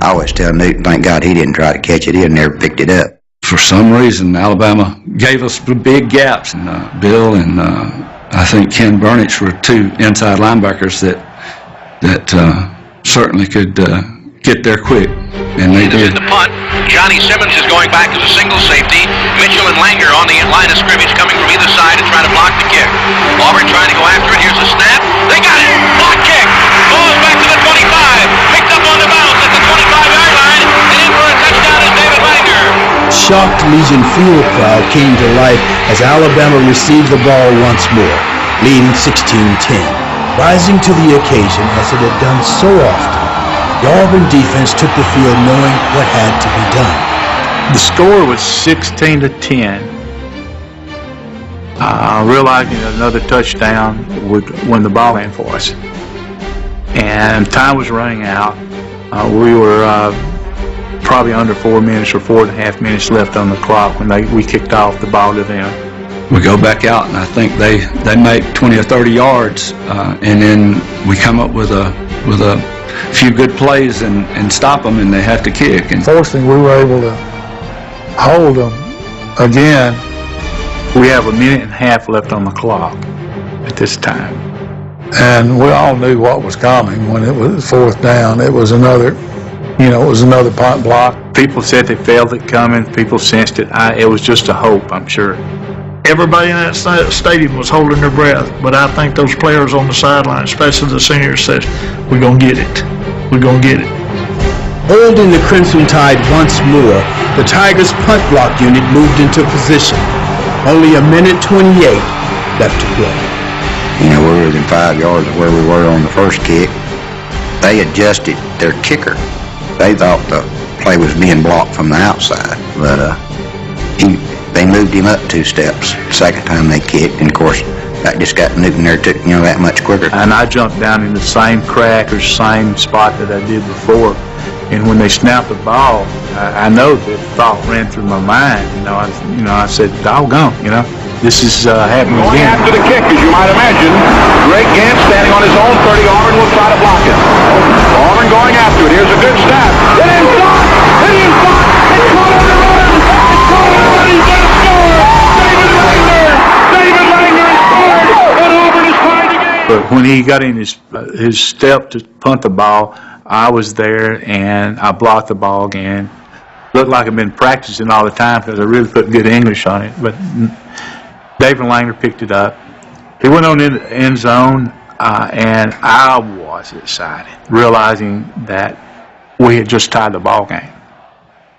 I always tell Newton, thank God he didn't try to catch it. He had never picked it up. For some reason, Alabama gave us big gaps, and Bill and I think Ken Burnich were 2 inside linebackers that certainly could get there quick, and they did. The punt. Johnny Simmons is going back as a single safety. Mitchell and Langer on the line of scrimmage coming from either side to try to block the kick. Auburn trying to go after it. Here's the snap. They got it. Block kick. Falls back to the 25. Picked up on the bounce at the 25-yard line. And in for a touchdown is David Langer. Shocked Legion Field crowd came to life as Alabama received the ball once more, leading 16-10. Rising to the occasion as it had done so often, the Auburn defense took the field knowing what had to be done. The score was 16-10. Realizing another touchdown would win the ball game for us. And time was running out. We were probably under 4 minutes or 4.5 minutes left on the clock when we kicked off the ball to them. We go back out, and I think they make 20 or 30 yards, and then we come up with a few good plays and stop them, and they have to kick. And fortunately, we were able to hold them again, We have a minute and a half left on the clock at this time. and we all knew what was coming when it was fourth down. It was another punt block. People said they felt it coming. People sensed it. It was just a hope, I'm sure. Everybody in that stadium was holding their breath, but I think those players on the sideline, especially the seniors, said, "We're gonna get it. We're gonna get it." Holding the Crimson Tide once more, the Tigers' punt block unit moved into position. Only a minute 28 left to play. You know, we're within 5 yards of where we were on the first kick. They adjusted their kicker. They thought the play was being blocked from the outside, but they moved him up 2 steps the second time they kicked, and of course that just got Newton there that much quicker. And I jumped down in the same crack or same spot that I did before. And when they snapped the ball, I know that thought ran through my mind. I said, doggone, this is happening Going again. after the kick, as you might imagine. Greg Gant standing on his own 30. Auburn will try to block it. Auburn going after it. Here's a good snap. Hit in front! Hit in front! It's caught on the run! It's caught on the run! He's going to score! David Langner! David Langner has scored! And Auburn is tied the game! But when he got in his step to punt the ball, I was there and I blocked the ball again. Looked like I'd been practicing all the time because I really put good English on it. But David Langner picked it up. He went on in the end zone, and I was excited, realizing that we had just tied the ball game.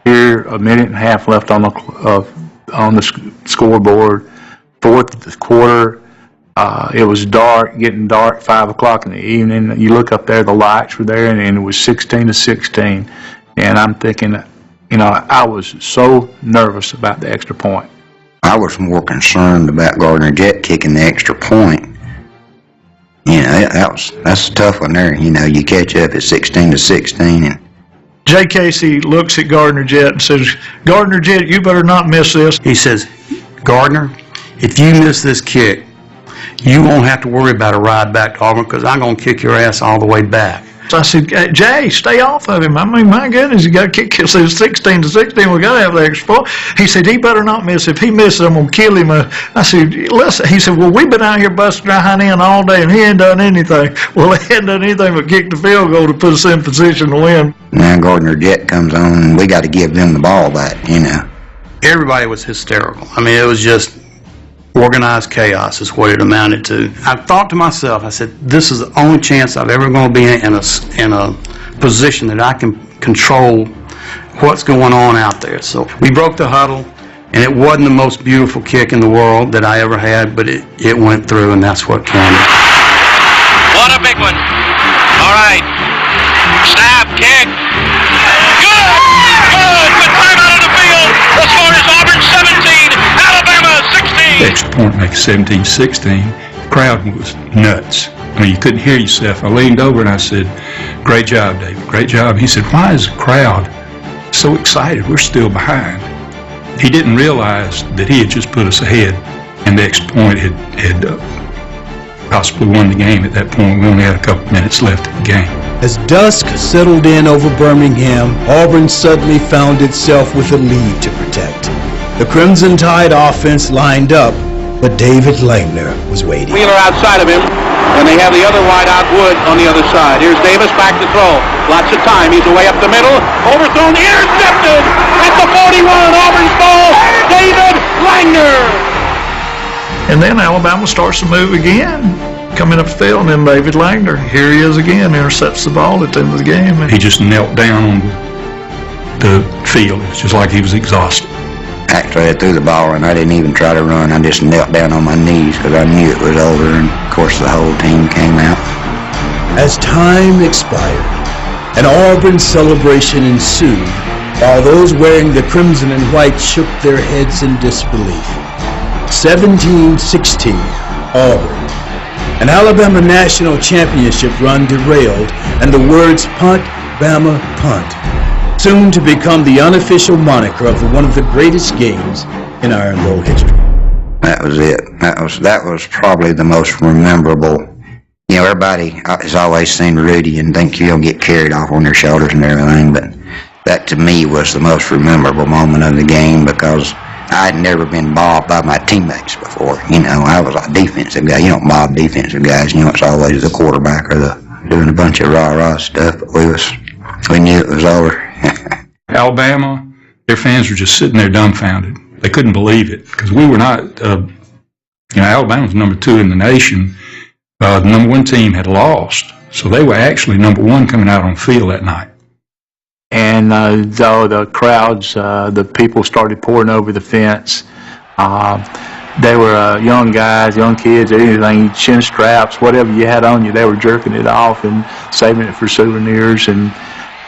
Here, a minute and a half left on the scoreboard. Fourth quarter. It was dark, getting dark, 5 o'clock in the evening. You look up there, the lights were there, and it was 16-16. And I'm thinking, I was so nervous about the extra point. I was more concerned about Gardner Jett kicking the extra point. That's a tough one there. You catch up at 16-16, and Jay Casey looks at Gardner Jett and says, "Gardner Jett, you better not miss this." He says, "Gardner, if you miss this kick, you won't have to worry about a ride back to Auburn because I'm going to kick your ass all the way back." So I said, "Jay, stay off of him. I mean, my goodness, you got to kick us 16-16. We got to have the extra point." He said, "He better not miss. If he misses, I'm going to kill him." I said, "Listen," he said, "well, we've been out here busting our hind end all day and he ain't done anything." Well, they hadn't done anything but kick the field goal to put us in position to win. now Gardner Jett comes on, and we got to give them the ball back, Everybody was hysterical. I mean, it was just organized chaos is what it amounted to. I thought to myself, I said, this is the only chance I'm ever going to be in a position that I can control what's going on out there. So we broke the huddle, and it wasn't the most beautiful kick in the world that I ever had, but it went through, and that's what counted. What a big one. All right. Snap, kick. Good! Good! With time out of the field. The score is Auburn 17, Alabama 16. The extra point makes 17-16. The crowd was nuts. I mean, you couldn't hear yourself. I leaned over and I said, "Great job, David. Great job." He said, "Why is the crowd so excited? We're still behind." He didn't realize that he had just put us ahead, and the extra point had possibly won the game at that point. We only had a couple minutes left of the game. As dusk settled in over Birmingham, Auburn suddenly found itself with a lead to protect. The Crimson Tide offense lined up, but David Langner was waiting. Wheeler outside of him, and they have the other wide out Wood on the other side. Here's Davis back to throw. Lots of time. He's away up the middle. Overthrown, intercepted at the 41. Auburn's ball. David Langner. And then Alabama starts to move again, coming up the field, and then David Langner, here he is again, intercepts the ball at the end of the game. He just knelt down on the field. It's just like he was exhausted. Actually, I threw the ball, and I didn't even try to run. I just knelt down on my knees because I knew it was over, and of course the whole team came out. As time expired, an Auburn celebration ensued, while those wearing the crimson and white shook their heads in disbelief. 17-16, Auburn. An Alabama national championship run derailed, and the words "Punt, Bama, Punt" soon to become the unofficial moniker of one of the greatest games in Iron Bowl history. That was it. That was probably the most memorable. Everybody has always seen Rudy and think you'll get carried off on their shoulders and everything, but that to me was the most memorable moment of the game because I had never been mobbed by my teammates before. You know, I was a defensive guy. You don't mob defensive guys. You know, it's always the quarterback or doing a bunch of rah-rah stuff. But we knew it was over. Alabama, their fans were just sitting there dumbfounded. They couldn't believe it because we were not, Alabama was number 2 in the nation. The number 1 team had lost. So they were actually number 1 coming out on the field that night. And though the crowds, the people started pouring over the fence, they were young guys, young kids, anything, chin straps, whatever you had on you, they were jerking it off and saving it for souvenirs. And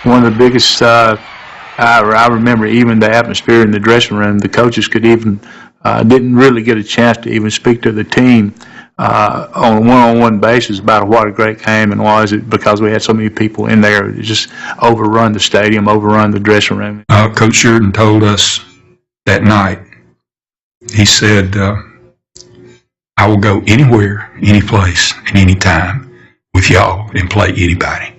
one of the biggest, I remember even the atmosphere in the dressing room, the coaches could even, didn't really get a chance to even speak to the team on a one-on-one basis about what a great game and was it because we had so many people in there to just overrun the stadium, overrun the dressing room. Coach Sheridan told us that night, he said, I will go anywhere, any place, and any time with y'all and play anybody.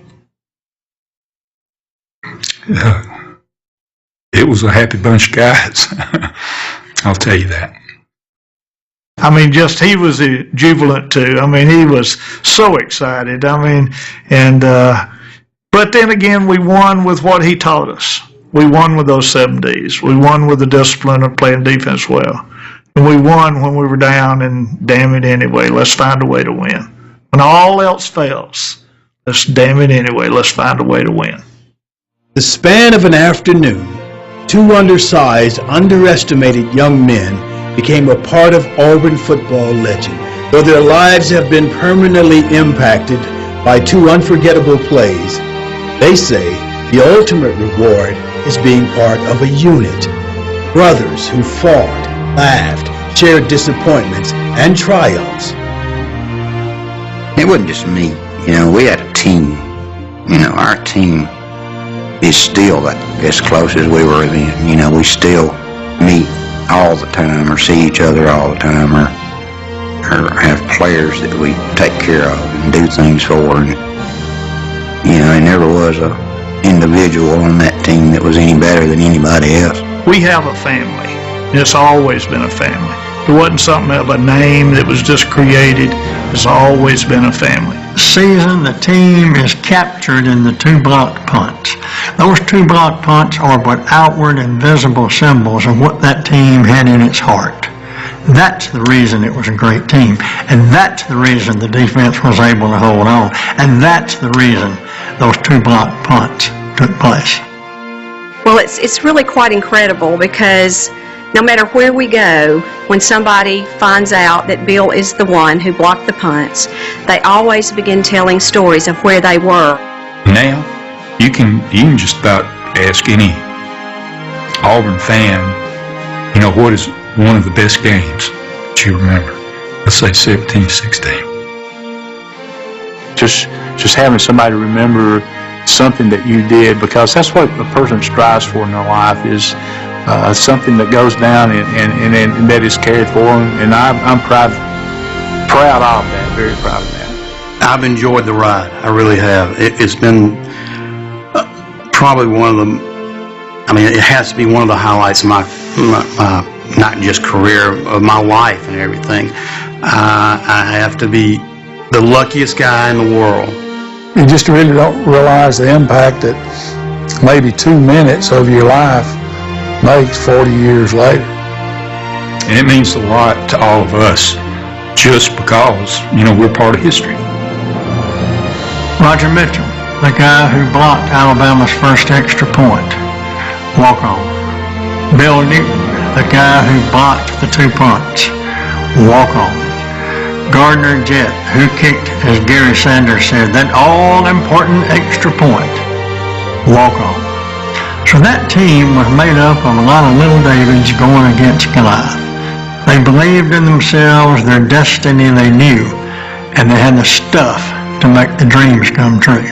It was a happy bunch of guys. I'll tell you that. I mean, just he was jubilant too. I mean, he was so excited. I mean, and but then again, we won with what he taught us. We won with those 7 Ds. We won with the discipline of playing defense well. And we won when we were down, and damn it anyway, let's find a way to win. When all else fails, let's damn it anyway, let's find a way to win. The span of an afternoon, 2 undersized, underestimated young men became a part of Auburn football legend. Though their lives have been permanently impacted by 2 unforgettable plays, they say the ultimate reward is being part of a unit. Brothers who fought, laughed, shared disappointments and triumphs. It wasn't just me. You know, we had a team. You know, our team is still as close as we were then. You know, we still meet all the time or see each other all the time or have players that we take care of and do things for. And, you know, there never was a individual on that team that was any better than anybody else. We have a family. It's always been a family. It wasn't something of a name that was just created. It's always been a family. Season, the team is captured in the 2 blocked punts. Those 2 blocked punts are but outward and visible symbols of what that team had in its heart. That's the reason it was a great team. And that's the reason the defense was able to hold on. And that's the reason those 2 blocked punts took place. Well, it's really quite incredible because no matter where we go, when somebody finds out that Bill is the one who blocked the punts, they always begin telling stories of where they were. Now, you can just about ask any Auburn fan, you know, what is one of the best games that you remember? Let's say 17-16. Just having somebody remember something that you did, because that's what a person strives for in their life is something that goes down and that is carried forward, and I'm proud of that, very proud of that. I've enjoyed the ride. I really have. It's been probably one of the, I mean, it has to be one of the highlights of my not just career, of my life and everything. I have to be the luckiest guy in the world. You just really don't realize the impact that maybe 2 minutes of your life makes 40 years later. And it means a lot to all of us just because, you know, we're part of history. Roger Mitchell, the guy who blocked Alabama's first extra point, walk on. Bill Newton, the guy who blocked the 2 punts, walk on. Gardner Jett, who kicked, as Gary Sanders said, that all-important extra point, walk on. So that team was made up of a lot of little Davids going against Goliath. They believed in themselves, their destiny they knew, and they had the stuff to make the dreams come true.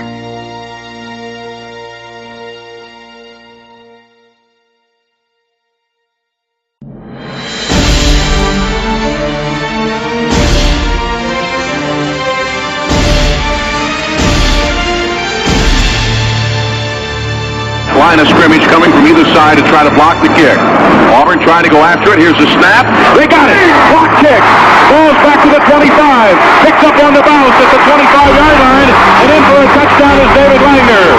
line of scrimmage coming from either side to try to block the kick. Auburn trying to go after it. Here's the snap. They got it. Block kick. Balls back to the 25. Picked up on the bounce at the 25-yard line. And in for a touchdown is David Langner.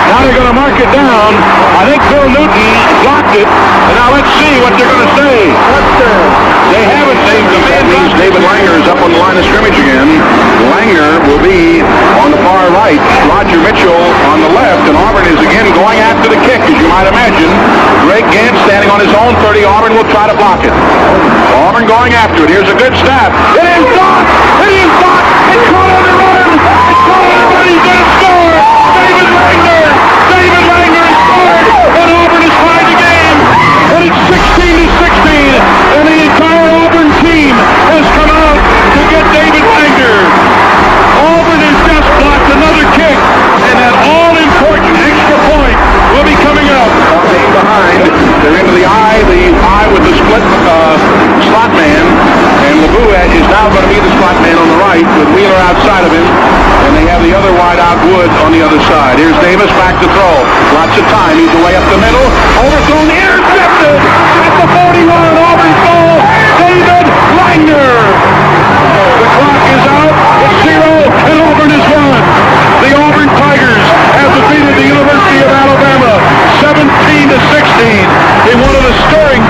Now they're going to mark it down. I think Bill Newton blocked it. And now let's see what they're going to say. They haven't named the man. Means David Langner is up on the line of scrimmage again. Langner will be on the far right. Roger Mitchell on the left. And Auburn is again going after the kick, as you might imagine. Greg Gant standing on his own 30. Auburn will try to block it. Auburn going after it. Here's a good snap. It is blocked. It is blocked. It's caught on the run. It's caught on the run. He's going to score. David Langner. David Langner has scored. And Auburn has tied the game. And it's 16-16. And the entire Auburn team has come out to get David Langner. Auburn has just blocked another kick. And that all-important extra point will be coming up. Staying behind. They're into the eye with the split slot man. And LeBou is now going to be the slot man on the right with Wheeler outside of him. And they have the other wide out Wood on the other side. Here's Davis back to throw. Lots of time. He's away up the middle. Overthrown. Intercepted at the 41. Auburn's goal. David Langner. The clock is out. It's 0. And Auburn has won. The Auburn Tigers have defeated the University of Alabama 17-16 in one of the stirring